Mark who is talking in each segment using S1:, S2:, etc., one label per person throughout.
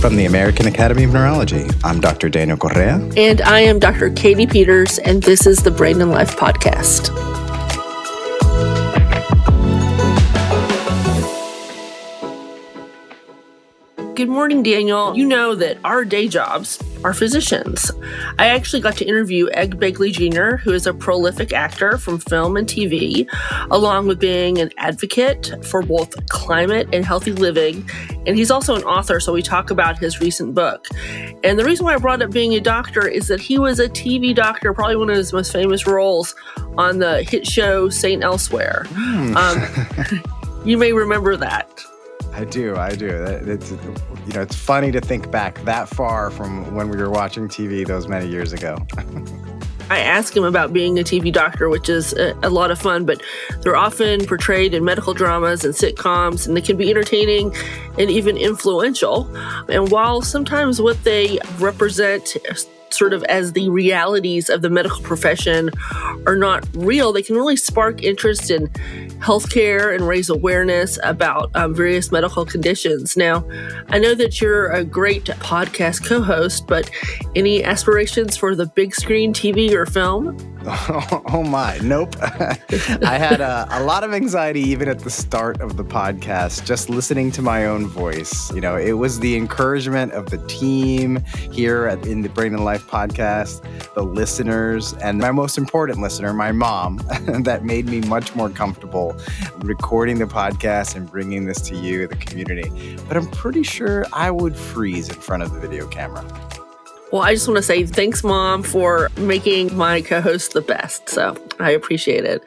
S1: From the American Academy of Neurology, I'm Dr. Daniel Correa.
S2: And I am Dr. Katy Peters, and this is the Brain and Life Podcast. Good morning, Daniel. You know that our day jobs are physicians. I actually got to interview Ed Begley Jr., who is a prolific actor from film and TV, along with being an advocate for both climate and healthy living. And he's also an author, so we talk about his recent book. And the reason why I brought up being a doctor is that he was a TV doctor, probably one of his most famous roles on the hit show St. Elsewhere. You may remember that.
S1: I do. It's funny to think back that far from when we were watching TV those many years ago.
S2: I asked him about being a TV doctor, which is a lot of fun, but they're often portrayed in medical dramas and sitcoms, and they can be entertaining and even influential. And while sometimes what they represent sort of as the realities of the medical profession are not real, they can really spark interest in healthcare and raise awareness about various medical conditions. Now, I know that you're a great podcast co-host, but any aspirations for the big screen TV or film?
S1: Oh my, nope. I had a lot of anxiety even at the start of the podcast, just listening to my own voice. You know, it was the encouragement of the team here in the Brain and Life podcast, the listeners, and my most important listener, my mom, that made me much more comfortable recording the podcast and bringing this to you, the community. But I'm pretty sure I would freeze in front of the video camera.
S2: Well, I just want to say thanks, Mom, for making my co-host the best. So I appreciate it.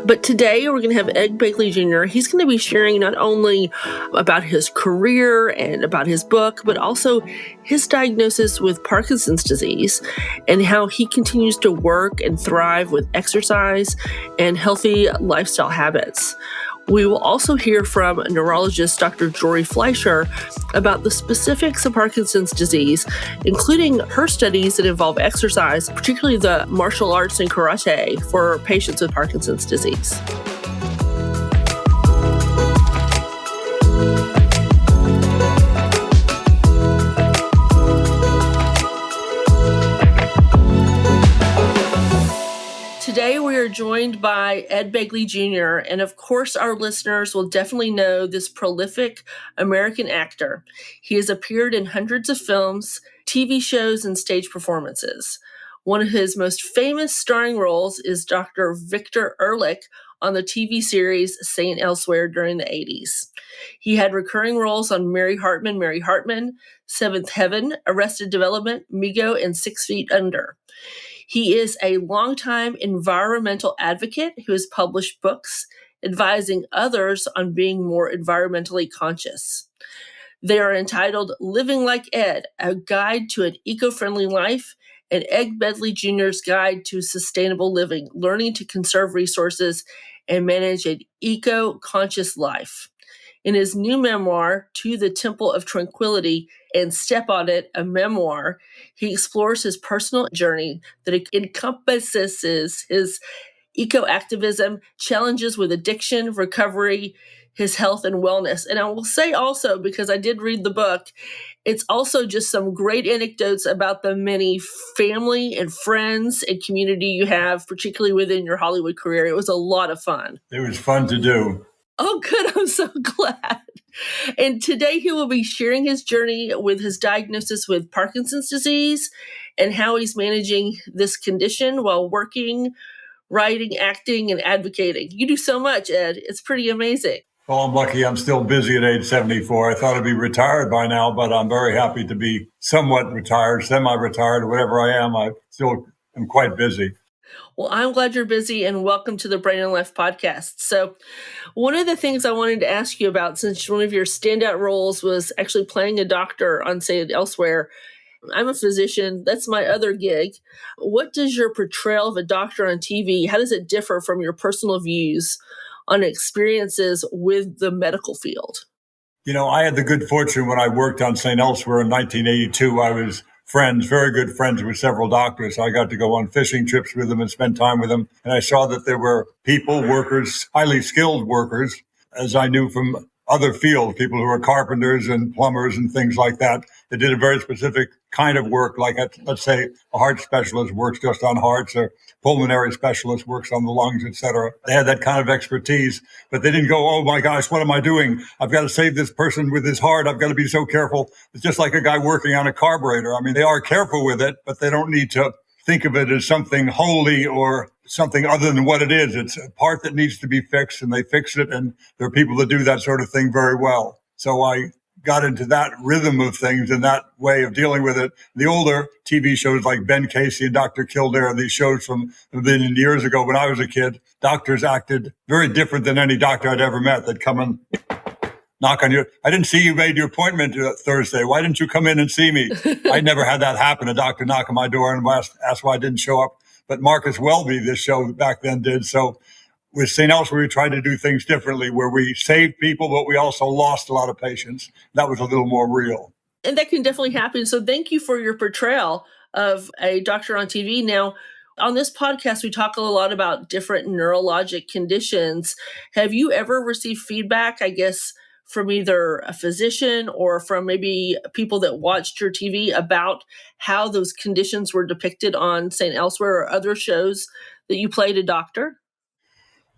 S2: But today we're going to have Ed Begley Jr. He's going to be sharing not only about his career and about his book, but also his diagnosis with Parkinson's disease and how he continues to work and thrive with exercise and healthy lifestyle habits. We will also hear from neurologist Dr. Jori Fleisher about the specifics of Parkinson's disease, including her studies that involve exercise, particularly the martial arts and karate for patients with Parkinson's disease. Today, we are joined by Ed Begley Jr., and of course, our listeners will definitely know this prolific American actor. He has appeared in hundreds of films, TV shows, and stage performances. One of his most famous starring roles is Dr. Victor Ehrlich on the TV series St. Elsewhere during the 80s. He had recurring roles on Mary Hartman, Seventh Heaven, Arrested Development, Migo, and 6 Feet Under. He is a longtime environmental advocate who has published books advising others on being more environmentally conscious. They are entitled Living Like Ed, A Guide to an Eco-Friendly Life, and Ed Begley Jr.'s Guide to Sustainable Living, Learning to Conserve Resources and Manage an Eco-Conscious Life. In his new memoir, To the Temple of Tranquility and Step on It, a memoir, he explores his personal journey that encompasses his eco-activism, challenges with addiction, recovery, his health and wellness. And I will say also, because I did read the book, it's also just some great anecdotes about the many family and friends and community you have, particularly within your Hollywood career. It was a lot of fun.
S3: It was fun to do.
S2: Oh, good. I'm so glad. And today he will be sharing his journey with his diagnosis with Parkinson's disease and how he's managing this condition while working, writing, acting, and advocating. You do so much, Ed. It's pretty amazing.
S3: Well, I'm lucky I'm still busy at age 74. I thought I'd be retired by now, but I'm very happy to be somewhat retired, semi-retired, whatever I am. I still am quite busy.
S2: Well, I'm glad you're busy, and welcome to the Brain and Life podcast. So one of the things I wanted to ask you about, since one of your standout roles was actually playing a doctor on St. Elsewhere, I'm a physician. That's my other gig. What does your portrayal of a doctor on TV, how does it differ from your personal views on experiences with the medical field?
S3: You know, I had the good fortune when I worked on St. Elsewhere in 1982, I was very good friends with several doctors. I got to go on fishing trips with them and spend time with them. And I saw that there were people, workers, highly skilled workers, as I knew from other fields, people who are carpenters and plumbers and things like that. They did a very specific kind of work, like let's say a heart specialist works just on hearts, or pulmonary specialist works on the lungs, etc. They had that kind of expertise, but they didn't go, oh my gosh, what am I doing? I've got to save this person with his heart. I've got to be so careful. It's just like a guy working on a carburetor. I mean, they are careful with it, but they don't need to think of it as something holy or something other than what it is. It's a part that needs to be fixed, and they fix it. And there are people that do that sort of thing very well. So I got into that rhythm of things and that way of dealing with it. The older TV shows like Ben Casey and Dr. Kildare, these shows from a billion years ago when I was a kid, doctors acted very different than any doctor I'd ever met. They'd come and knock on your, I didn't see you made your appointment Thursday. Why didn't you come in and see me? I never had that happen. A doctor knock on my door and ask why I didn't show up. But Marcus Welby, this show back then, did. So with St. Elsewhere, we tried to do things differently, where we saved people, but we also lost a lot of patients. That was a little more real.
S2: And that can definitely happen. So thank you for your portrayal of a doctor on TV. Now, on this podcast, we talk a lot about different neurologic conditions. Have you ever received feedback, I guess, from either a physician or from maybe people that watched your TV about how those conditions were depicted on St. Elsewhere or other shows that you played a doctor?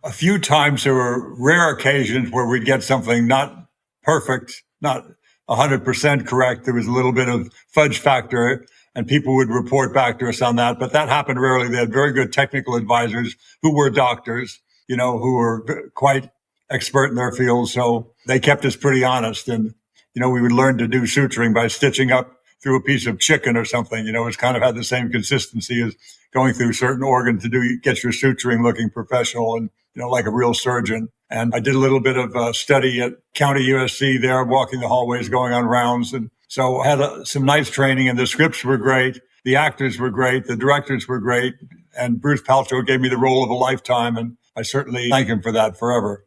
S3: A few times there were rare occasions where we'd get something not perfect, not 100% correct. There was a little bit of fudge factor, and people would report back to us on that. But that happened rarely. They had very good technical advisors who were doctors, who were quite expert in their field. So they kept us pretty honest. And, we would learn to do suturing by stitching up through a piece of chicken or something. It's kind of had the same consistency as going through certain organ to get your suturing looking professional and, like a real surgeon. And I did a little bit of study at County USC there, walking the hallways, going on rounds. And so I had some nice training, and the scripts were great. The actors were great. The directors were great. And Bruce Paltrow gave me the role of a lifetime. And I certainly thank him for that forever.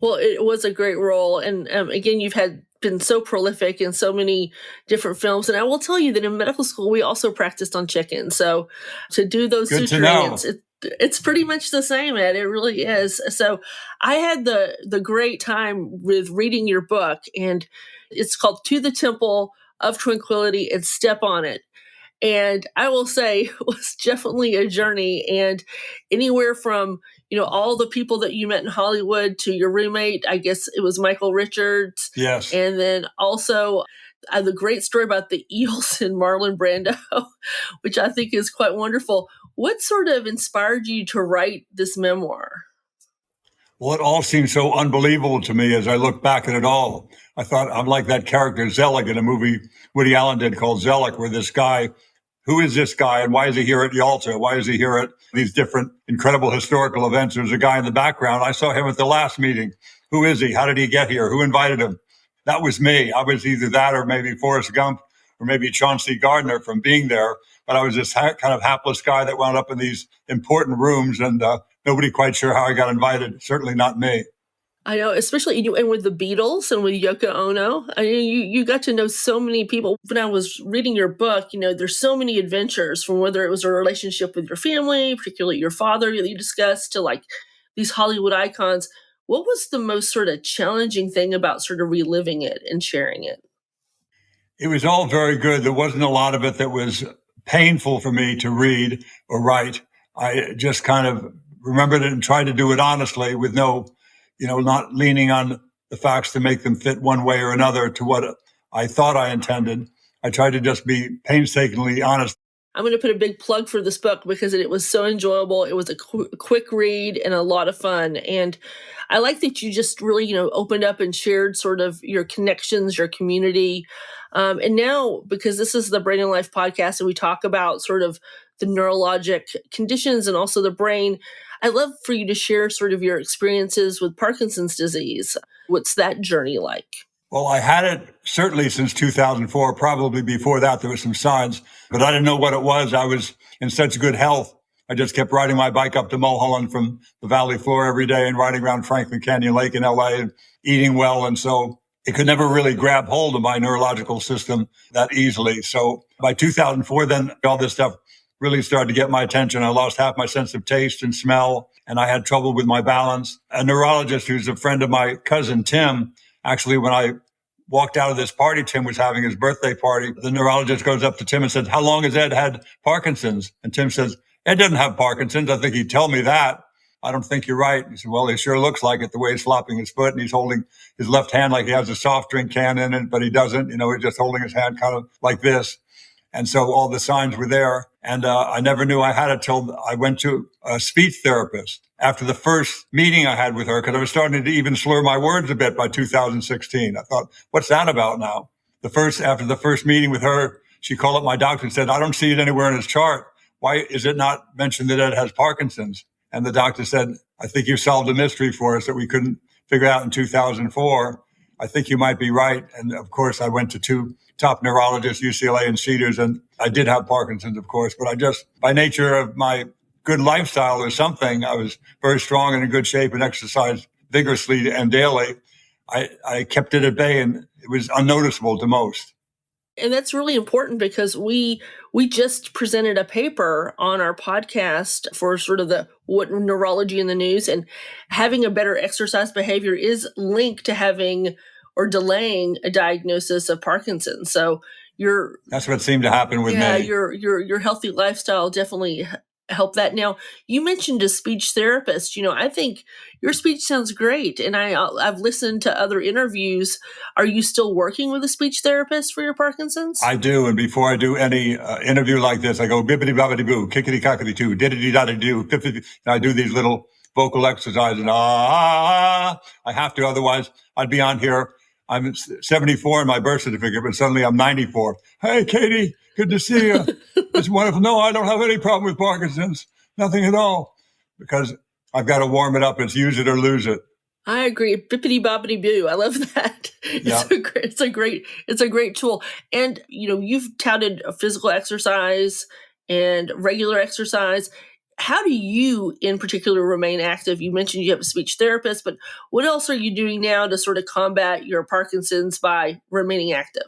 S2: Well, it was a great role. And again, you've been so prolific in so many different films. And I will tell you that in medical school, we also practiced on chicken. So to do those suturing, it's pretty much the same, Ed. It really is. So I had the great time with reading your book, and it's called To the Temple of Tranquility and Step on It. And I will say it was definitely a journey, and anywhere from, all the people that you met in Hollywood to your roommate, I guess it was Michael Richards.
S3: Yes.
S2: And then also the great story about the eels in Marlon Brando, which I think is quite wonderful. What sort of inspired you to write this memoir?
S3: Well, it all seems so unbelievable to me as I look back at it all. I thought I'm like that character Zelig in a movie Woody Allen did called Zelig, where this guy, who is this guy and why is he here at Yalta? Why is he here at these different incredible historical events? There's a guy in the background. I saw him at the last meeting. Who is he? How did he get here? Who invited him? That was me. I was either that or maybe Forrest Gump or maybe Chauncey Gardner from being there. But I was this kind of hapless guy that wound up in these important rooms, and nobody quite sure how I got invited. Certainly not me.
S2: I know, especially and with the Beatles and with Yoko Ono. I mean, you got to know so many people. When I was reading your book, there's so many adventures, from whether it was a relationship with your family, particularly your father that you discussed, to like these Hollywood icons. What was the most sort of challenging thing about sort of reliving it and sharing it?
S3: It was all very good. There wasn't a lot of it that was painful for me to read or write. I just kind of remembered it and tried to do it honestly with no, not leaning on the facts to make them fit one way or another to what I thought I intended. I tried to just be painstakingly honest.
S2: I'm going to put a big plug for this book because it was so enjoyable. It was a quick read and a lot of fun. And I like that you just really, opened up and shared sort of your connections, your community. And now, because this is the Brain and Life podcast and we talk about sort of the neurologic conditions and also the brain, I'd love for you to share sort of your experiences with Parkinson's disease. What's that journey like?
S3: Well, I had it certainly since 2004. Probably before that, there were some signs, but I didn't know what it was. I was in such good health. I just kept riding my bike up to Mulholland from the valley floor every day and riding around Franklin Canyon Lake in LA and eating well. And so it could never really grab hold of my neurological system that easily. So by 2004, then all this stuff really started to get my attention. I lost half my sense of taste and smell, and I had trouble with my balance. A neurologist who's a friend of my cousin, Tim, Actually, when I walked out of this party, Tim was having his birthday party. The neurologist goes up to Tim and says, "How long has Ed had Parkinson's?" And Tim says, "Ed doesn't have Parkinson's. I think he'd tell me that." "I don't think you're right." He said, "Well, he sure looks like it, the way he's flopping his foot, and he's holding his left hand like he has a soft drink can in it, but he doesn't. He's just holding his hand kind of like this." And so all the signs were there. And I never knew I had it till I went to a speech therapist after the first meeting I had with her, because I was starting to even slur my words a bit by 2016. I thought, what's that about now? After the first meeting with her, she called up my doctor and said, "I don't see it anywhere in his chart. Why is it not mentioned that Ed has Parkinson's?" And the doctor said, "I think you solved a mystery for us that we couldn't figure out in 2004. I think you might be right." And of course, I went to two top neurologists, UCLA and Cedars, and I did have Parkinson's, of course, but I just, by nature of my good lifestyle or something, I was very strong and in good shape and exercised vigorously and daily. I kept it at bay, and it was unnoticeable to most.
S2: And that's really important because we just presented a paper on our podcast for sort of the what neurology in the news, and having a better exercise behavior is linked to having or delaying a diagnosis of Parkinson's. So
S3: that's what seemed to happen with me.
S2: Your healthy lifestyle definitely helped that. Now, you mentioned a speech therapist. I think your speech sounds great, and I've listened to other interviews. Are you still working with a speech therapist for your Parkinson's?
S3: I do, and before I do any interview like this, I go bibbidi bobbidi boo, kickity cockity doo, diddity dotty doo, and I do these little vocal exercises. I have to, otherwise I'd be on here. I'm 74 in my birth certificate, but suddenly I'm 94. "Hey, Katy, good to see you." It's wonderful. "No, I don't have any problem with Parkinson's. Nothing at all." Because I've got to warm it up. It's use it or lose it.
S2: I agree. Bippity boppity boo. I love that.
S3: Yeah.
S2: It's a great tool. And, you've touted physical exercise and regular exercise. How do you, in particular, remain active? You mentioned you have a speech therapist, but what else are you doing now to sort of combat your Parkinson's by remaining active?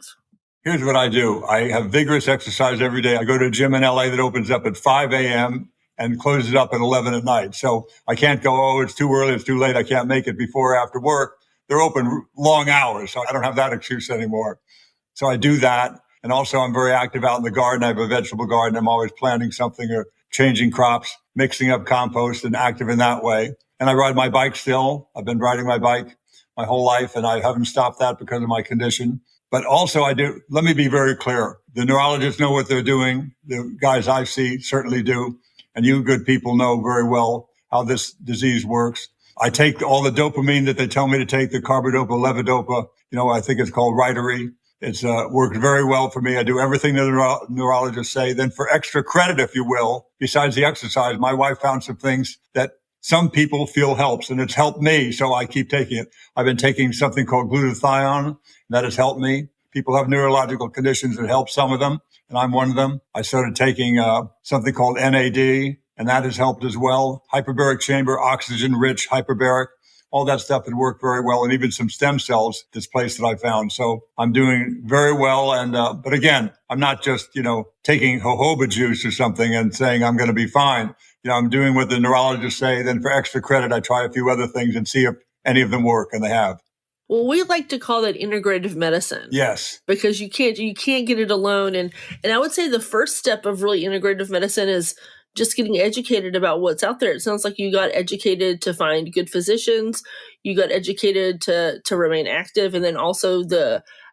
S3: Here's what I do. I have vigorous exercise every day. I go to a gym in LA that opens up at 5 a.m. and closes up at 11 at night. So I can't go, "Oh, it's too early, it's too late, I can't make it before or after work." They're open long hours, so I don't have that excuse anymore. So I do that. And also I'm very active out in the garden. I have a vegetable garden. I'm always planting something or changing crops, mixing up compost, and active in that way. And I ride my bike still. I've been riding my bike my whole life, and I haven't stopped that because of my condition. But also I do, let me be very clear. The neurologists know what they're doing. The guys I see certainly do. And you good people know very well how this disease works. I take all the dopamine that they tell me to take, the carbidopa, levodopa, I think it's called Ritery. It's worked very well for me. I do everything that the neurologists say. Then for extra credit, if you will, besides the exercise, my wife found some things that some people feel helps, and it's helped me. So I keep taking it. I've been taking something called glutathione, and that has helped me. People have neurological conditions that help some of them, and I'm one of them. I started taking something called NAD, and that has helped as well. Hyperbaric chamber, oxygen-rich hyperbaric. All that stuff had worked very well, and even some stem cells, this place that I found. So I'm doing very well. And but again, I'm not just, taking jojoba juice or something and saying I'm going to be fine. I'm doing what the neurologists say. Then for extra credit, I try a few other things and see if any of them work, and they have.
S2: Well, we like to call that integrative medicine.
S3: Yes.
S2: Because you can't get it alone. And I would say the first step of really integrative medicine is just getting educated about what's out there. It sounds like you got educated to find good physicians. You got educated to remain active. And then also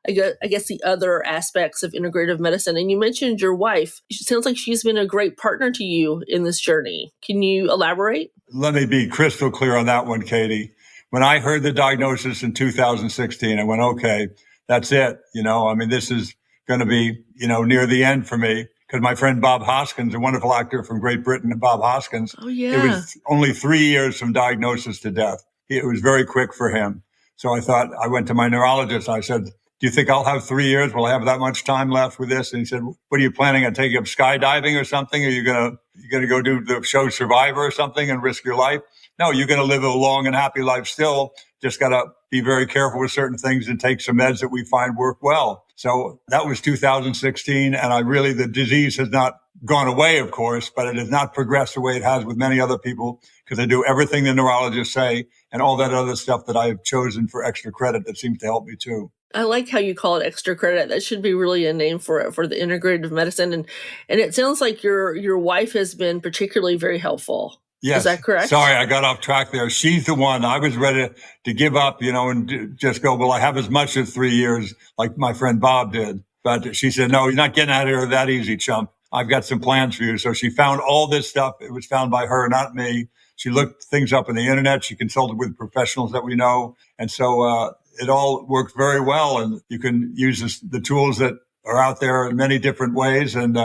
S2: I guess the other aspects of integrative medicine. And you mentioned your wife. It sounds like she's been a great partner to you in this journey. Can you elaborate?
S3: Let me be crystal clear on that one, Katy. When I heard the diagnosis in 2016, I went, okay, that's it. This is going to be, near the end for me. Because my friend Bob Hoskins, a wonderful actor from Great Britain, Bob Hoskins,
S2: oh, yeah.
S3: It was only 3 years from diagnosis to death. It was very quick for him. So I went to my neurologist and I said, "Do you think I'll have 3 years? Will I have that much time left with this?" And he said, "What are you planning on taking up skydiving or something? Are you gonna go do the show Survivor or something and risk your life? No, you're gonna live a long and happy life still. Just gotta be very careful with certain things and take some meds that we find work well. So that was 2016. And the disease has not gone away, of course, but it has not progressed the way it has with many other people because I do everything the neurologists say and all that other stuff that I've chosen for extra credit that seems to help me too.
S2: I like how you call it extra credit. That should be really a name for it, for the integrative medicine. And it sounds like your wife has been particularly very helpful.
S3: Yes.
S2: Is that correct?
S3: Sorry, I got off track there. She's the one. I was ready to give up, and just go, well, I have as much as 3 years like my friend Bob did. But she said, no, you're not getting out of here that easy, chump. I've got some plans for you. So she found all this stuff. It was found by her, not me. She looked things up on the internet. She consulted with professionals that we know. And so it all worked very well. And you can use the tools that are out there in many different ways. And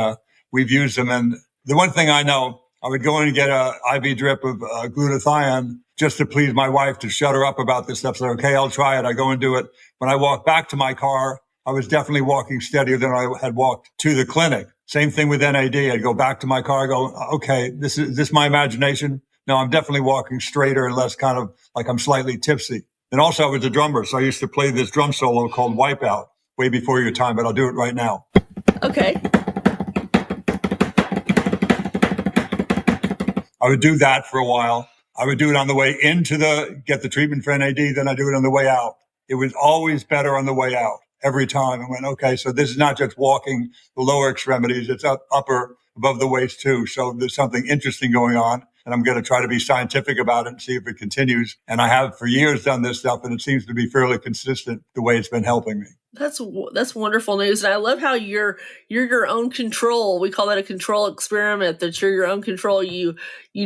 S3: we've used them. And the one thing I know, I would go in and get an IV drip of glutathione just to please my wife, to shut her up about this stuff. So, okay, I'll try it. I go and do it. When I walk back to my car, I was definitely walking steadier than I had walked to the clinic. Same thing with NAD. I'd go back to my car. I go, okay, is this my imagination? No, I'm definitely walking straighter and less kind of like I'm slightly tipsy. And also I was a drummer. So I used to play this drum solo called Wipeout way before your time, but I'll do it right now.
S2: Okay.
S3: I would do that for a while. I would do it on the way get the treatment for NAD. Then I do it on the way out. It was always better on the way out every time. I went, okay, so this is not just walking the lower extremities. It's upper above the waist too. So there's something interesting going on. And I'm going to try to be scientific about it and see if it continues. And I have for years done this stuff, and it seems to be fairly consistent the way it's been helping me.
S2: That's wonderful news. And I love how you're your own control. We call that a control experiment, that you're your own control. You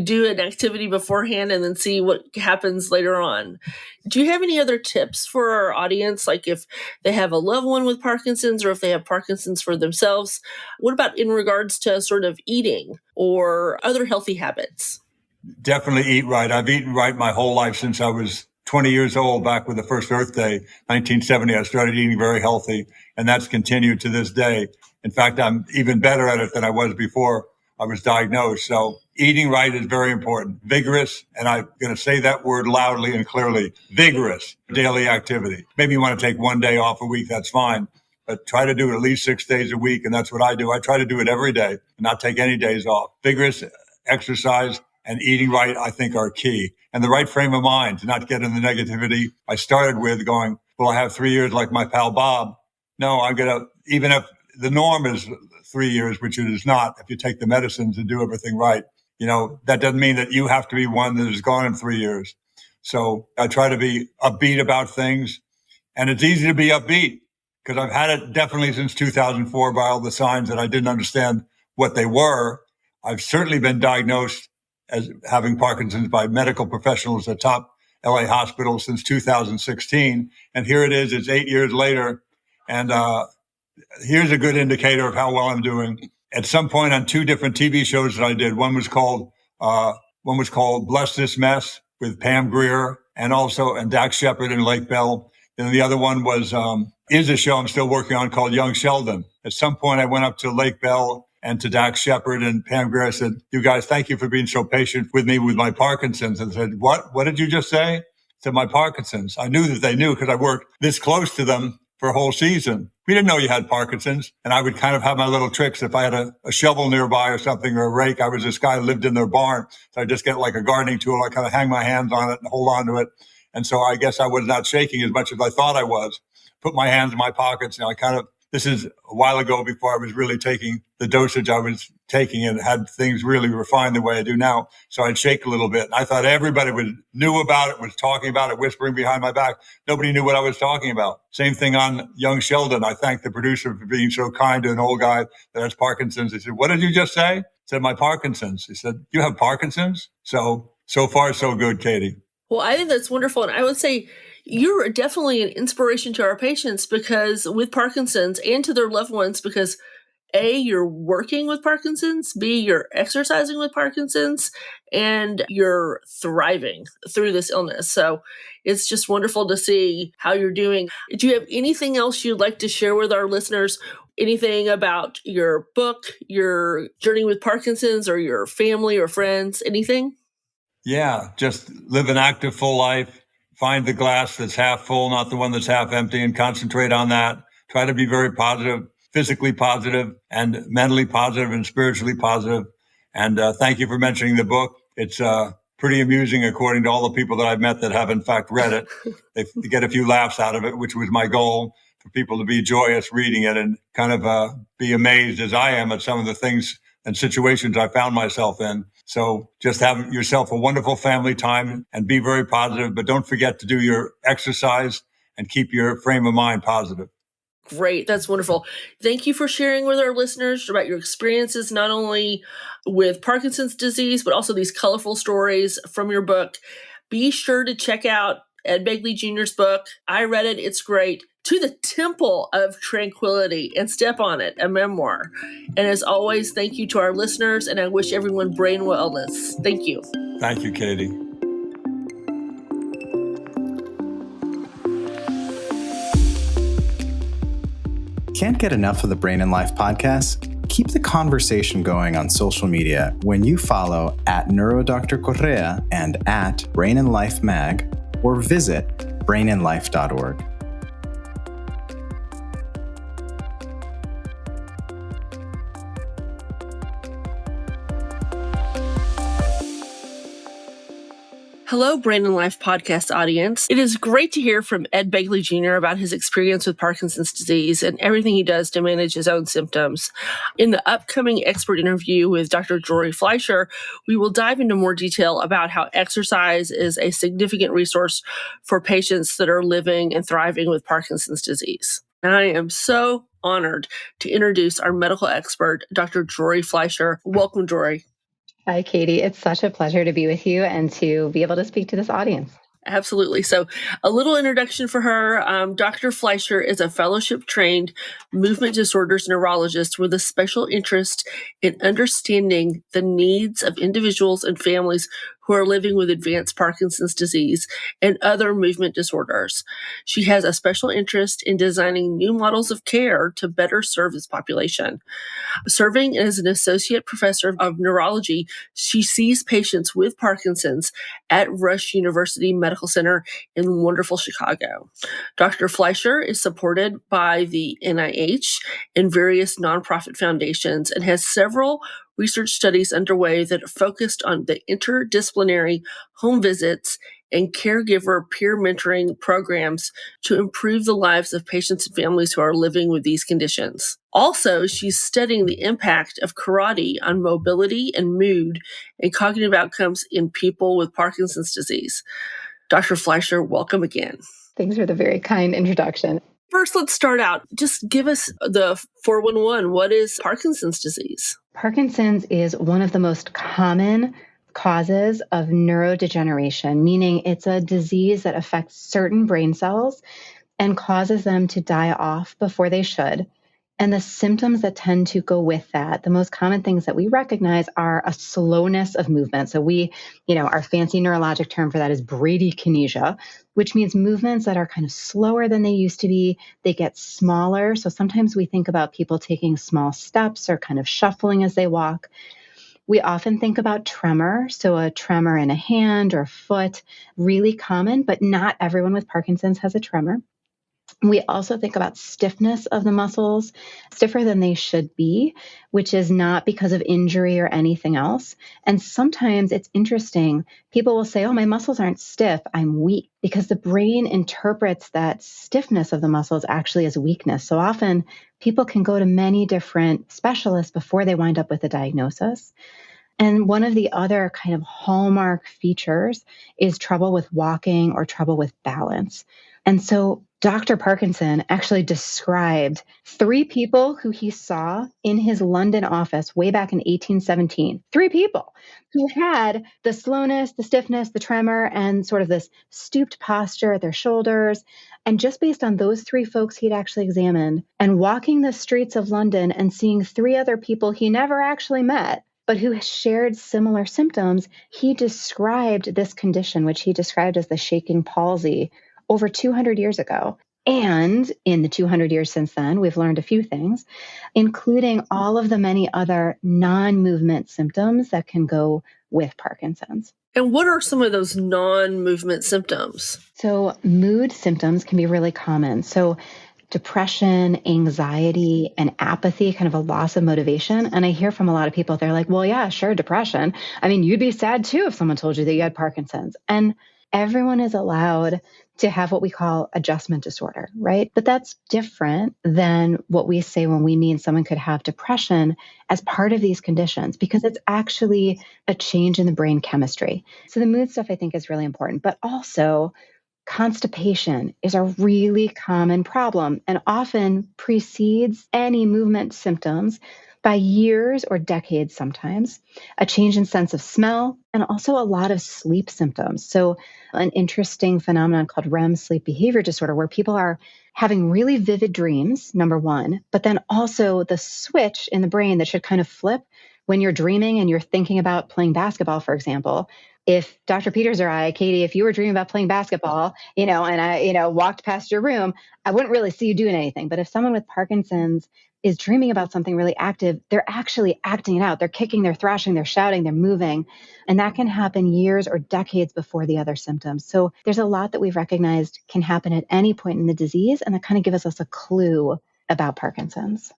S2: do an activity beforehand and then see what happens later on. Do you have any other tips for our audience? Like if they have a loved one with Parkinson's or if they have Parkinson's for themselves, what about in regards to sort of eating or other healthy habits?
S3: Definitely eat right. I've eaten right my whole life since I was 20 years old, back with the first Earth Day, 1970. I started eating very healthy, and that's continued to this day. In fact, I'm even better at it than I was before I was diagnosed. So eating right is very important. Vigorous, and I'm going to say that word loudly and clearly, vigorous daily activity. Maybe you want to take one day off a week, that's fine. But try to do it at least 6 days a week, and that's what I do. I try to do it every day and not take any days off. Vigorous exercise and eating right, I think, are key. And the right frame of mind to not get in the negativity. I started with going, well, I have 3 years like my pal Bob. No, I'm going to, even if the norm is 3 years, which it is not, if you take the medicines and do everything right, that doesn't mean that you have to be one that is gone in 3 years. So I try to be upbeat about things. And it's easy to be upbeat because I've had it definitely since 2004 by all the signs that I didn't understand what they were. I've certainly been diagnosed as having Parkinson's by medical professionals at top LA hospitals since 2016. And here it is, it's 8 years later. And here's a good indicator of how well I'm doing. At some point on 2 different TV shows that I did, one was called Bless This Mess with Pam Grier and Dax Shepard in Lake Bell. And the other one is a show I'm still working on called Young Sheldon. At some point I went up to Lake Bell and to Dax Shepard and Pam Grier. I said, you guys, thank you for being so patient with me with my Parkinson's. And I said, what did you just say? I said, my Parkinson's. I knew that they knew because I worked this close to them for a whole season. We didn't know you had Parkinson's. And I would kind of have my little tricks. If I had a shovel nearby or something or a rake, I was this guy who lived in their barn. So I'd just get like a gardening tool. I kind of hang my hands on it and hold on to it. And so I guess I was not shaking as much as I thought I was. Put my hands in my pockets. This is a while ago before I was really taking the dosage I was taking and had things really refined the way I do now. So I'd shake a little bit. And I thought everybody knew about it, was talking about it, whispering behind my back. Nobody knew what I was talking about. Same thing on Young Sheldon. I thank the producer for being so kind to an old guy that has Parkinson's. He said, what did you just say? I said, my Parkinson's. He said, you have Parkinson's? So far, so good, Katy.
S2: Well, I think that's wonderful. And I would say you're definitely an inspiration to our patients because with Parkinson's and to their loved ones, because A, you're working with Parkinson's, B, you're exercising with Parkinson's, and you're thriving through this illness. So it's just wonderful to see how you're doing. Do you have anything else you'd like to share with our listeners? Anything about your book, your journey with Parkinson's, or your family or friends, anything?
S3: Yeah, just live an active, full life. find the glass that's half full, not the one that's half empty, and concentrate on that. Try to be very positive, physically positive, and mentally positive and spiritually positive. And thank you for mentioning the book. It's pretty amusing, according to all the people that I've met that have in fact read it. They get a few laughs out of it, which was my goal, for people to be joyous reading it and kind of be amazed as I am at some of the things and situations I found myself in. So just have yourself a wonderful family time and be very positive, but don't forget to do your exercise and keep your frame of mind positive.
S2: Great. That's wonderful. Thank you for sharing with our listeners about your experiences, not only with Parkinson's disease, but also these colorful stories from your book. Be sure to check out Ed Begley Jr.'s book. I read it. It's great. To the Temple of Tranquility and Step on It, a memoir. And as always, thank you to our listeners, and I wish everyone brain wellness. Thank you.
S3: Thank you, Katy.
S1: Can't get enough of the Brain and Life podcast? Keep the conversation going on social media when you follow @NeuroDr. Correa and @Brain and Life Mag, or visit brainandlife.org.
S2: Hello, Brain and Life podcast audience. It is great to hear from Ed Begley Jr. about his experience with Parkinson's disease and everything he does to manage his own symptoms. In the upcoming expert interview with Dr. Jori Fleisher, we will dive into more detail about how exercise is a significant resource for patients that are living and thriving with Parkinson's disease. And I am so honored to introduce our medical expert, Dr. Jori Fleisher. Welcome, Jori.
S4: Hi, Katy. It's such a pleasure to be with you and to be able to speak to this audience.
S2: Absolutely. So a little introduction for her. Dr. Fleischer is a fellowship-trained movement disorders neurologist with a special interest in understanding the needs of individuals and families who are living with advanced Parkinson's disease and other movement disorders. She has a special interest in designing new models of care to better serve this population. Serving as an associate professor of neurology, she sees patients with Parkinson's at Rush University Medical Center in wonderful Chicago. Dr. Fleischer is supported by the NIH and various nonprofit foundations and has several research studies underway that are focused on the interdisciplinary home visits and caregiver peer mentoring programs to improve the lives of patients and families who are living with these conditions. Also, she's studying the impact of karate on mobility and mood and cognitive outcomes in people with Parkinson's disease. Dr. Fleischer, welcome again.
S4: Thanks for the very kind introduction.
S2: First, let's start out. Just give us the 411. What is Parkinson's disease?
S4: Parkinson's is one of the most common causes of neurodegeneration, meaning it's a disease that affects certain brain cells and causes them to die off before they should. And the symptoms that tend to go with that, the most common things that we recognize are a slowness of movement. So our fancy neurologic term for that is bradykinesia, which means movements that are kind of slower than they used to be. They get smaller. So sometimes we think about people taking small steps or kind of shuffling as they walk. We often think about tremor. So a tremor in a hand or foot, really common, but not everyone with Parkinson's has a tremor. We also think about stiffness of the muscles, stiffer than they should be, which is not because of injury or anything else. And sometimes it's interesting. People will say, oh, my muscles aren't stiff, I'm weak, because the brain interprets that stiffness of the muscles actually as weakness. So often people can go to many different specialists before they wind up with a diagnosis. And one of the other kind of hallmark features is trouble with walking or trouble with balance. And so Dr. Parkinson actually described 3 people who he saw in his London office way back in 1817. 3 people who had the slowness, the stiffness, the tremor, and sort of this stooped posture at their shoulders. And just based on those 3 folks he'd actually examined and walking the streets of London and seeing 3 other people he never actually met, but who shared similar symptoms, he described this condition, which he described as the shaking palsy, over 200 years ago. And in the 200 years since then, we've learned a few things, including all of the many other non-movement symptoms that can go with Parkinson's.
S2: And what are some of those non-movement symptoms?
S4: So mood symptoms can be really common. So depression, anxiety, and apathy, kind of a loss of motivation. And I hear from a lot of people, they're like, well, yeah, sure, depression. I mean, you'd be sad too if someone told you that you had Parkinson's. And everyone is allowed to have what we call adjustment disorder, right? But that's different than what we say when we mean someone could have depression as part of these conditions, because it's actually a change in the brain chemistry. So the mood stuff I think is really important, but also constipation is a really common problem and often precedes any movement symptoms by years or decades sometimes. A change in sense of smell, and also a lot of sleep symptoms. So, an interesting phenomenon called REM sleep behavior disorder, where people are having really vivid dreams, number one, but then also the switch in the brain that should kind of flip when you're dreaming and you're thinking about playing basketball, for example. If Dr. Peters or I, Katy, if you were dreaming about playing basketball, and I, walked past your room, I wouldn't really see you doing anything. But if someone with Parkinson's is dreaming about something really active, they're actually acting it out. They're kicking, they're thrashing, they're shouting, they're moving. And that can happen years or decades before the other symptoms. So there's a lot that we've recognized can happen at any point in the disease. And that kind of gives us a clue about Parkinson's.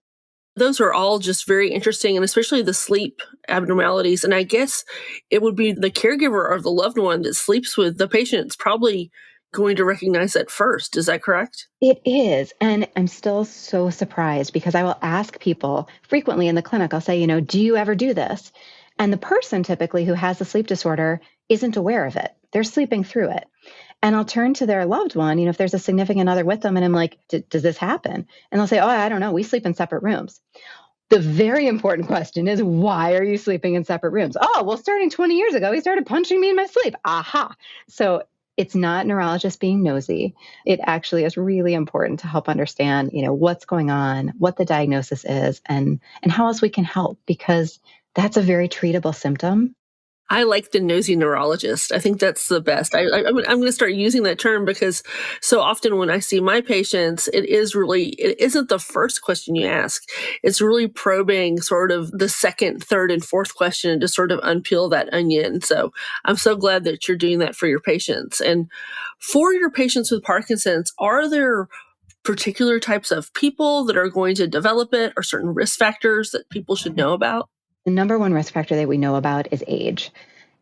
S2: Those are all just very interesting, and especially the sleep abnormalities. And I guess it would be the caregiver or the loved one that sleeps with the patient is probably going to recognize that first. Is that correct?
S4: It is. And I'm still so surprised because I will ask people frequently in the clinic, I'll say, do you ever do this? And the person typically who has the sleep disorder isn't aware of it. They're sleeping through it. And I'll turn to their loved one, if there's a significant other with them, and I'm like, does this happen? And they'll say, oh, I don't know. We sleep in separate rooms. The very important question is, why are you sleeping in separate rooms? Oh, well, starting 20 years ago, he started punching me in my sleep. Aha. So it's not neurologists being nosy. It actually is really important to help understand, what's going on, what the diagnosis is, and how else we can help, because that's a very treatable symptom.
S2: I like the nosy neurologist. I think that's the best. I'm going to start using that term because so often when I see my patients, it isn't the first question you ask. It's really probing sort of the second, third, and fourth question to sort of unpeel that onion. So I'm so glad that you're doing that for your patients. And for your patients with Parkinson's, are there particular types of people that are going to develop it or certain risk factors that people should know about?
S4: The number one risk factor that we know about is age.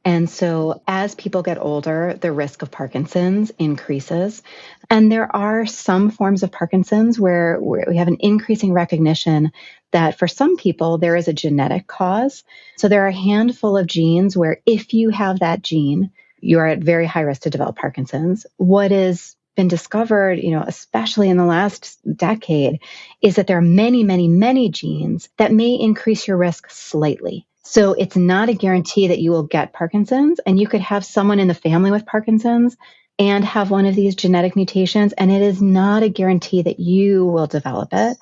S4: And so as people get older, the risk of Parkinson's increases. And there are some forms of Parkinson's where we have an increasing recognition that for some people, there is a genetic cause. So there are a handful of genes where if you have that gene, you are at very high risk to develop Parkinson's. What has been discovered, especially in the last decade, is that there are many, many, many genes that may increase your risk slightly. So it's not a guarantee that you will get Parkinson's, and you could have someone in the family with Parkinson's and have one of these genetic mutations, and it is not a guarantee that you will develop it.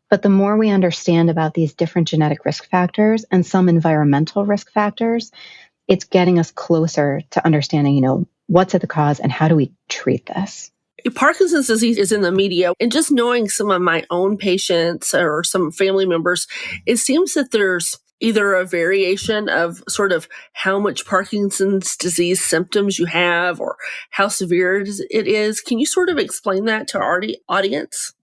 S4: But the more we understand about these different genetic risk factors and some environmental risk factors, it's getting us closer to understanding, what's at the cause and how do we treat this.
S2: Parkinson's disease is in the media, and just knowing some of my own patients or some family members, it seems that there's either a variation of sort of how much Parkinson's disease symptoms you have or how severe it is. Can you sort of explain that to our audience?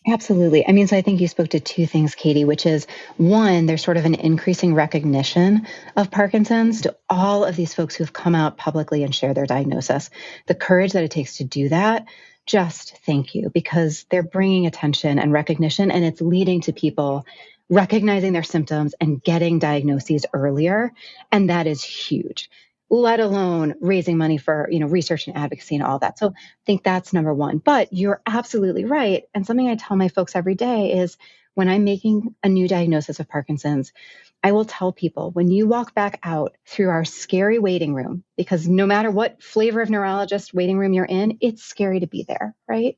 S4: Absolutely. So I think you spoke to two things, Katy, which is one, there's sort of an increasing recognition of Parkinson's to all of these folks who have come out publicly and share their diagnosis. The courage that it takes to do that, just thank you, because they're bringing attention and recognition, and it's leading to people recognizing their symptoms and getting diagnoses earlier. And that is huge, let alone raising money for, research and advocacy and all that. So I think that's number one. But you're absolutely right. And something I tell my folks every day is when I'm making a new diagnosis of Parkinson's, I will tell people when you walk back out through our scary waiting room, because no matter what flavor of neurologist waiting room you're in, it's scary to be there, right?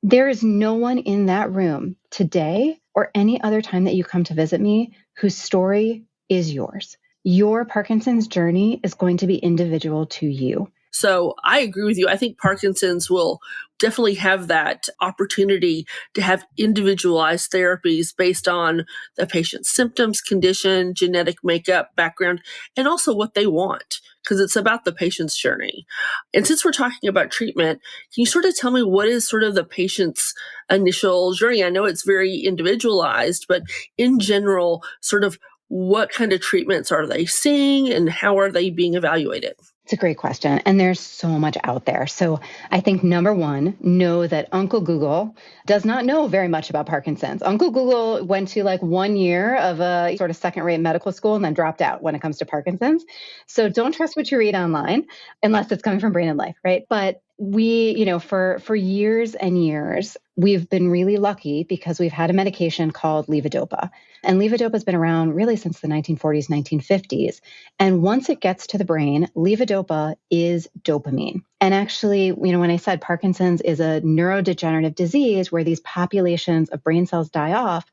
S4: There is no one in that room today or any other time that you come to visit me whose story is yours. Your Parkinson's journey is going to be individual to you.
S2: So I agree with you. I think Parkinson's will definitely have that opportunity to have individualized therapies based on the patient's symptoms, condition, genetic makeup, background, and also what they want, because it's about the patient's journey. And since we're talking about treatment, can you sort of tell me what is sort of the patient's initial journey? I know it's very individualized, but in general, sort of what kind of treatments are they seeing and how are they being evaluated?
S4: It's a great question. And there's so much out there. So I think number one, know that Uncle Google does not know very much about Parkinson's. Uncle Google went to like 1 year of a sort of second-rate medical school and then dropped out when it comes to Parkinson's. So don't trust what you read online unless it's coming from Brain and Life, right? But we, for years and years, we've been really lucky because we've had a medication called levodopa. And levodopa has been around really since the 1940s, 1950s. And once it gets to the brain, levodopa is dopamine. And actually, when I said Parkinson's is a neurodegenerative disease where these populations of brain cells die off,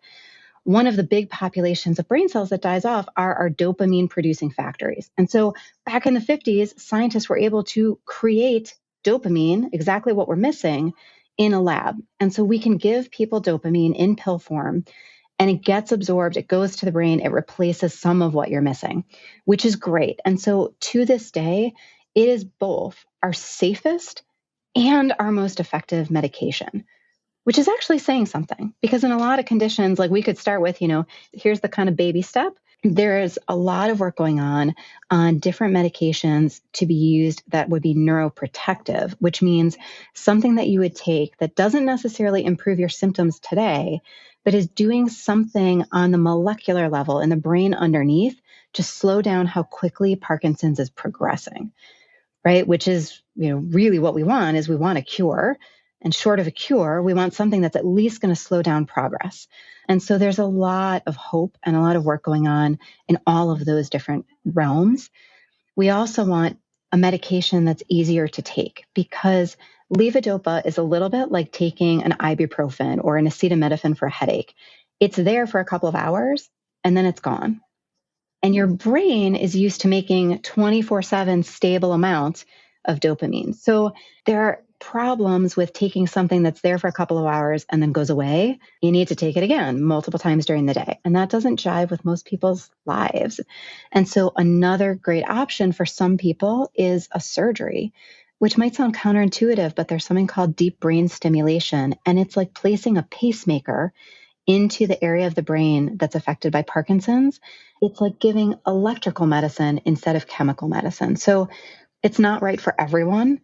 S4: one of the big populations of brain cells that dies off are our dopamine producing factories. And so back in the 50s, scientists were able to create dopamine, exactly what we're missing, in a lab. And so we can give people dopamine in pill form and it gets absorbed, it goes to the brain, it replaces some of what you're missing, which is great. And so to this day, it is both our safest and our most effective medication, which is actually saying something. Because in a lot of conditions, like we could start with, here's the kind of baby step. There's a lot of work going on different medications to be used that would be neuroprotective, which means something that you would take that doesn't necessarily improve your symptoms today, but is doing something on the molecular level in the brain underneath to slow down how quickly Parkinson's is progressing, right? Which is, really what we want is we want a cure. And short of a cure, we want something that's at least going to slow down progress. And so there's a lot of hope and a lot of work going on in all of those different realms. We also want a medication that's easier to take because levodopa is a little bit like taking an ibuprofen or an acetaminophen for a headache. It's there for a couple of hours and then it's gone. And your brain is used to making 24/7 stable amounts of dopamine. So there are problems with taking something that's there for a couple of hours and then goes away. You need to take it again multiple times during the day. And that doesn't jive with most people's lives. And so another great option for some people is a surgery, which might sound counterintuitive, but there's something called deep brain stimulation. And it's like placing a pacemaker into the area of the brain that's affected by Parkinson's. It's like giving electrical medicine instead of chemical medicine. So it's not right for everyone,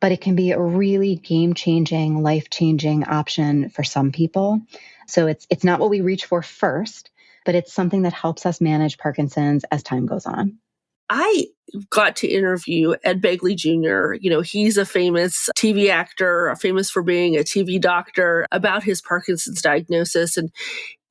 S4: but it can be a really game-changing, life-changing option for some people. So it's not what we reach for first, but it's something that helps us manage Parkinson's as time goes on.
S2: I got to interview Ed Begley Jr. He's a famous TV actor, famous for being a TV doctor, about his Parkinson's diagnosis. And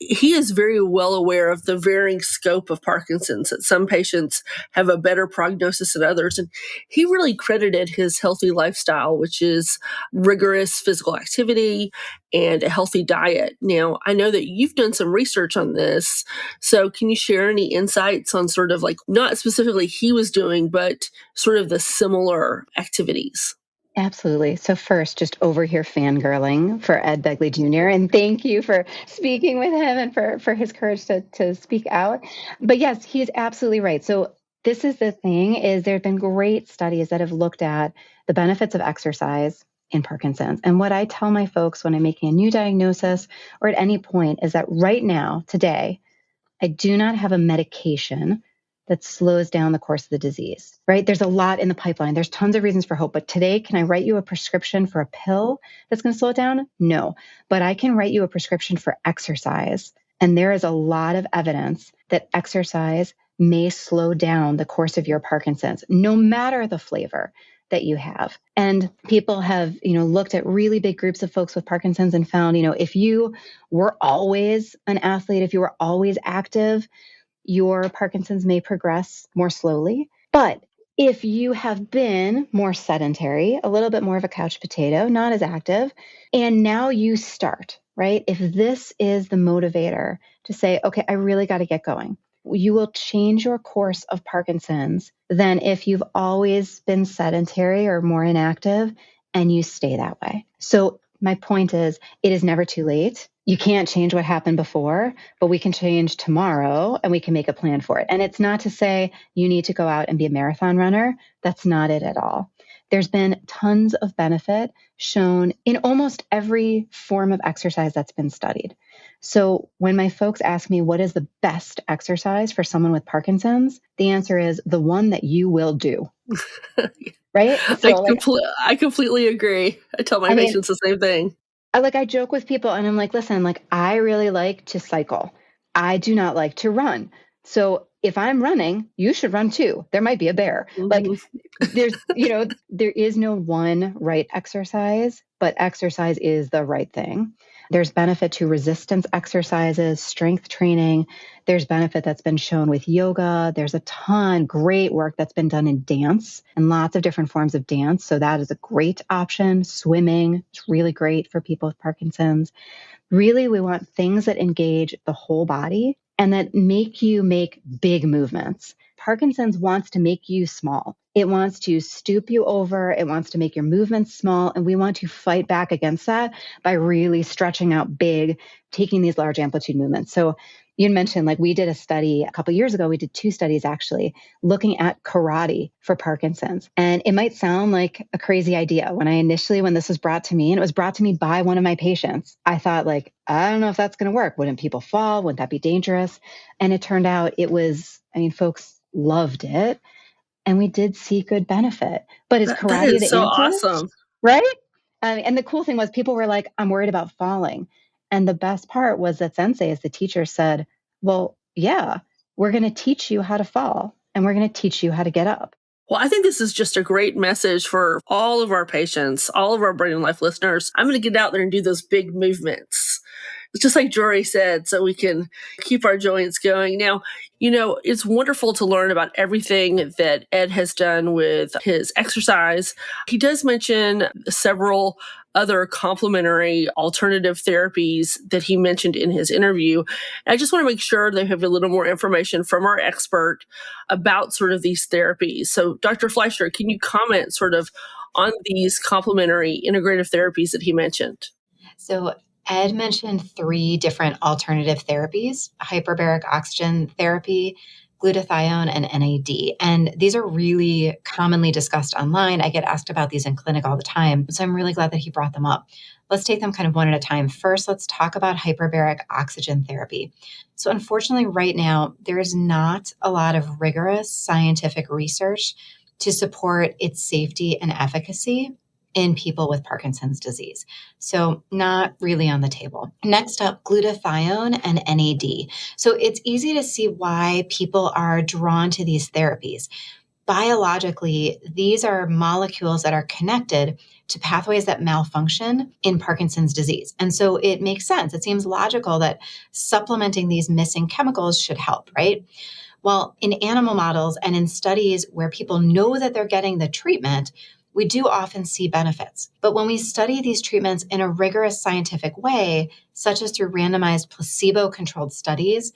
S2: he is very well aware of the varying scope of Parkinson's, that some patients have a better prognosis than others. And he really credited his healthy lifestyle, which is rigorous physical activity and a healthy diet. Now, I know that you've done some research on this. So can you share any insights on sort of like, not specifically he was doing, but sort of the similar activities?
S4: Absolutely. So first, just over here fangirling for Ed Begley Jr. And thank you for speaking with him and for his courage to speak out. But yes, he's absolutely right. So this is the thing is there have been great studies that have looked at the benefits of exercise in Parkinson's. And what I tell my folks when I'm making a new diagnosis or at any point is that right now, today, I do not have a medication that slows down the course of the disease, right? There's a lot in the pipeline. There's tons of reasons for hope. But today, can I write you a prescription for a pill that's going to slow it down? No. But I can write you a prescription for exercise. And there is a lot of evidence that exercise may slow down the course of your Parkinson's, no matter the flavor that you have. And people have, looked at really big groups of folks with Parkinson's and found, if you were always an athlete, if you were always active, your Parkinson's may progress more slowly. But if you have been more sedentary, a little bit more of a couch potato, not as active, and now you start, right? If this is the motivator to say, okay, I really got to get going. you will change your course of Parkinson's than if you've always been sedentary or more inactive and you stay that way. So my point is, it is never too late. You can't change what happened before, but we can change tomorrow and we can make a plan for it. And it's not to say you need to go out and be a marathon runner. That's not it at all. There's been tons of benefit shown in almost every form of exercise that's been studied. So when my folks ask me, what is the best exercise for someone with Parkinson's? The answer is the one that you will do. Right? So
S2: I completely agree. I tell my patients the same thing.
S4: I joke with people and I'm like, listen, I really like to cycle. I do not like to run. So if I'm running, you should run too. There might be a bear. There's, there is no one right exercise, but exercise is the right thing. There's benefit to resistance exercises, strength training. There's benefit that's been shown with yoga. There's a ton great work that's been done in dance and lots of different forms of dance. So that is a great option. Swimming is really great for people with Parkinson's. Really, we want things that engage the whole body and that make you make big movements. Parkinson's wants to make you small. It wants to stoop you over. It wants to make your movements small. And we want to fight back against that by really stretching out big, taking these large amplitude movements. So you mentioned, we did a study a couple of years ago. We did 2 studies actually looking at karate for Parkinson's. And it might sound like a crazy idea. When this was brought to me, and it was brought to me by one of my patients, I thought I don't know if that's going to work. Wouldn't people fall? Wouldn't that be dangerous? And it turned out folks loved it. And we did see good benefit. But is karate
S2: that is
S4: the
S2: so
S4: answer?
S2: Awesome.
S4: Right? And the cool thing was people were like, I'm worried about falling. And the best part was that Sensei, as the teacher, said, well, yeah, we're going to teach you how to fall and we're going to teach you how to get up.
S2: Well, I think this is just a great message for all of our patients, all of our Brain and Life listeners. I'm going to get out there and do those big movements. It's just like Jori said, so we can keep our joints going. Now, it's wonderful to learn about everything that Ed has done with his exercise. He does mention several other complementary alternative therapies that he mentioned in his interview. And I just want to make sure they have a little more information from our expert about sort of these therapies. So, Dr. Fleisher, can you comment sort of on these complementary integrative therapies that he mentioned?
S5: So Ed mentioned 3 different alternative therapies: hyperbaric oxygen therapy, glutathione, and NAD. And these are really commonly discussed online. I get asked about these in clinic all the time. So I'm really glad that he brought them up. Let's take them kind of one at a time. First, let's talk about hyperbaric oxygen therapy. So unfortunately, right now, there is not a lot of rigorous scientific research to support its safety and efficacy in people with Parkinson's disease. So not really on the table. Next up, glutathione and NAD. So it's easy to see why people are drawn to these therapies. Biologically, these are molecules that are connected to pathways that malfunction in Parkinson's disease. And so it makes sense. It seems logical that supplementing these missing chemicals should help, right? Well, in animal models and in studies where people know that they're getting the treatment, we do often see benefits. But when we study these treatments in a rigorous scientific way, such as through randomized placebo-controlled studies,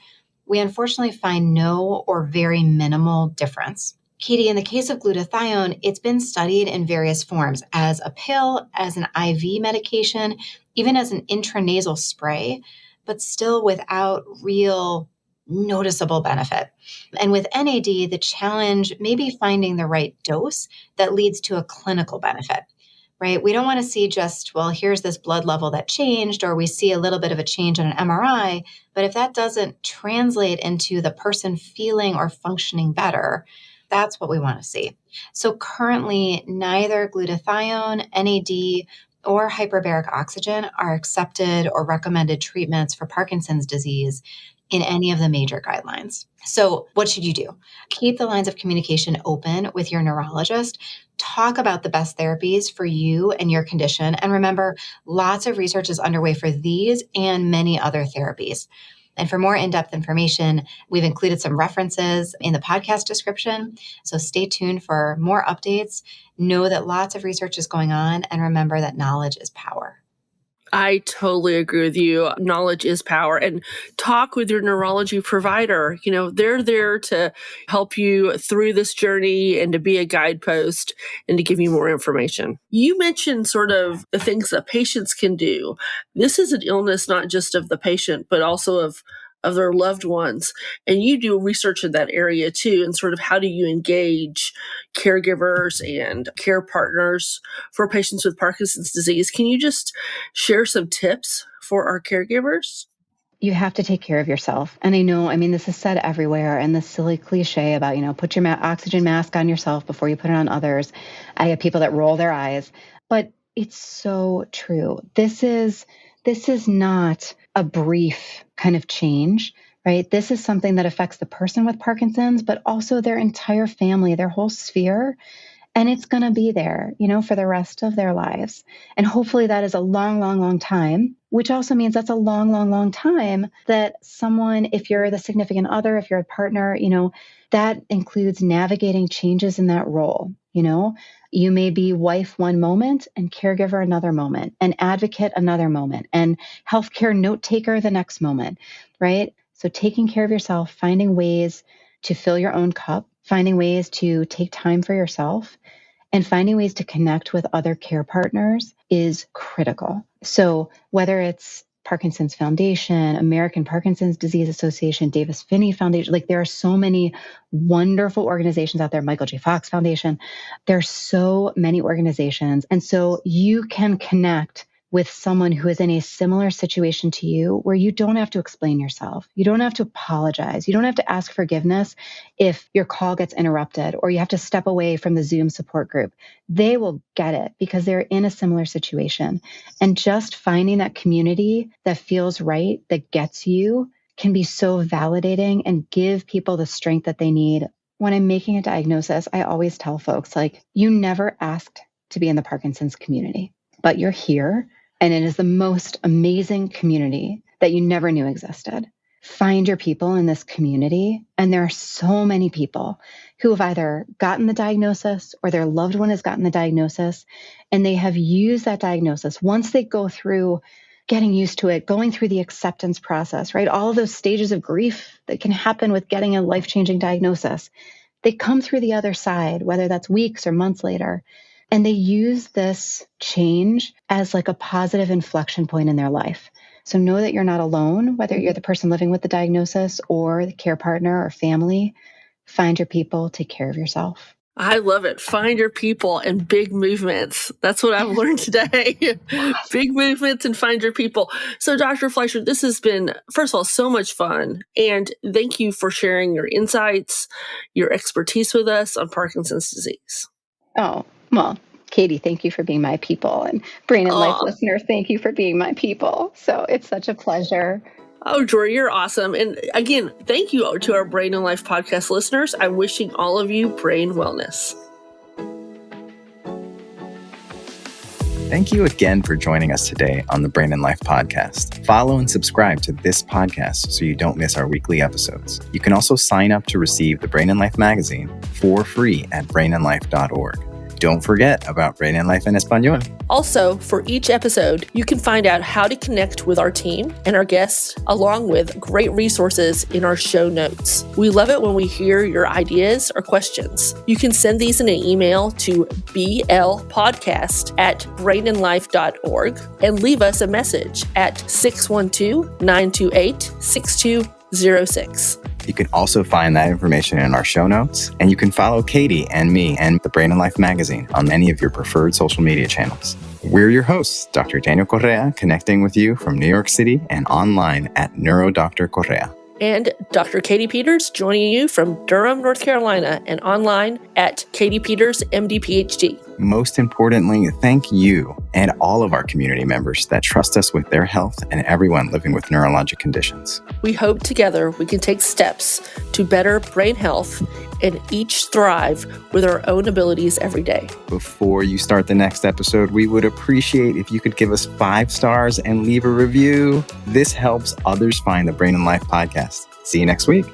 S5: we unfortunately find no or very minimal difference. Katy, in the case of glutathione, it's been studied in various forms as a pill, as an IV medication, even as an intranasal spray, but still without real noticeable benefit. And with NAD, the challenge may be finding the right dose that leads to a clinical benefit, right? We don't want to see just, well, here's this blood level that changed, or we see a little bit of a change on an MRI. But if that doesn't translate into the person feeling or functioning better, that's what we want to see. So currently, neither glutathione, NAD, or hyperbaric oxygen are accepted or recommended treatments for Parkinson's disease in any of the major guidelines. So what should you do? Keep the lines of communication open with your neurologist. Talk about the best therapies for you and your condition. And remember, lots of research is underway for these and many other therapies. And for more in-depth information, we've included some references in the podcast description. So stay tuned for more updates. Know that lots of research is going on, and remember that knowledge is power.
S2: I totally agree with you. Knowledge is power. And talk with your neurology provider. They're there to help you through this journey and to be a guidepost and to give you more information. You mentioned sort of the things that patients can do. This is an illness not just of the patient, but also of their loved ones. And you do research in that area too, and sort of how do you engage caregivers and care partners for patients with Parkinson's disease. Can you just share some tips for our caregivers?
S4: You have to take care of yourself. And this is said everywhere, and this silly cliche about, put your oxygen mask on yourself before you put it on others. I have people that roll their eyes, but it's so true. This is not a brief kind of change, right? This is something that affects the person with Parkinson's, but also their entire family, their whole sphere. And it's going to be there, for the rest of their lives. And hopefully that is a long, long, long time, which also means that's a long, long, long time that someone, if you're the significant other, if you're a partner, that includes navigating changes in that role. You may be wife one moment and caregiver another moment, and advocate another moment, and healthcare note taker the next moment, right? So taking care of yourself, finding ways to fill your own cup, finding ways to take time for yourself, and finding ways to connect with other care partners is critical. So whether it's Parkinson's Foundation, American Parkinson's Disease Association, Davis Phinney Foundation, there are so many wonderful organizations out there, Michael J. Fox Foundation. There are so many organizations. And so you can connect with someone who is in a similar situation to you, where you don't have to explain yourself. You don't have to apologize. You don't have to ask forgiveness if your call gets interrupted or you have to step away from the Zoom support group. They will get it because they're in a similar situation. And just finding that community that feels right, that gets you, can be so validating and give people the strength that they need. When I'm making a diagnosis, I always tell folks, you never asked to be in the Parkinson's community, but you're here. And it is the most amazing community that you never knew existed. Find your people in this community. And there are so many people who have either gotten the diagnosis or their loved one has gotten the diagnosis, and they have used that diagnosis. Once they go through getting used to it, going through the acceptance process, right? All of those stages of grief that can happen with getting a life-changing diagnosis, they come through the other side, whether that's weeks or months later. And they use this change as a positive inflection point in their life. So know that you're not alone, whether you're the person living with the diagnosis or the care partner or family. Find your people, take care of yourself.
S2: I love it. Find your people and big movements. That's what I've learned today. Big movements and find your people. So Dr. Fleisher, this has been, first of all, so much fun. And thank you for sharing your insights, your expertise with us on Parkinson's disease.
S4: Oh, well, Katy, thank you for being my people. And Brain and Life listeners, thank you for being my people. So it's such a pleasure.
S2: Oh, Jori, you're awesome. And again, thank you to our Brain and Life podcast listeners. I'm wishing all of you brain wellness.
S1: Thank you again for joining us today on the Brain and Life podcast. Follow and subscribe to this podcast so you don't miss our weekly episodes. You can also sign up to receive the Brain and Life magazine for free at brainandlife.org. Don't forget about Brain and Life en Español.
S2: Also, for each episode, you can find out how to connect with our team and our guests, along with great resources in our show notes. We love it when we hear your ideas or questions. You can send these in an email to blpodcast@brainandlife.org and leave us a message at 612-928-6206.
S1: You can also find that information in our show notes, and you can follow Katy and me and the Brain and Life magazine on any of your preferred social media channels. We're your hosts, Dr. Daniel Correa, connecting with you from New York City and online at NeuroDr Correa.
S2: And Dr. Katy Peters joining you from Durham, North Carolina, and online at Katy Peters, MD, PhD.
S1: Most importantly, thank you and all of our community members that trust us with their health and everyone living with neurologic conditions.
S2: We hope together we can take steps to better brain health and each thrive with our own abilities every day.
S1: Before you start the next episode, we would appreciate if you could give us 5 stars and leave a review. This helps others find the Brain and Life podcast. See you next week.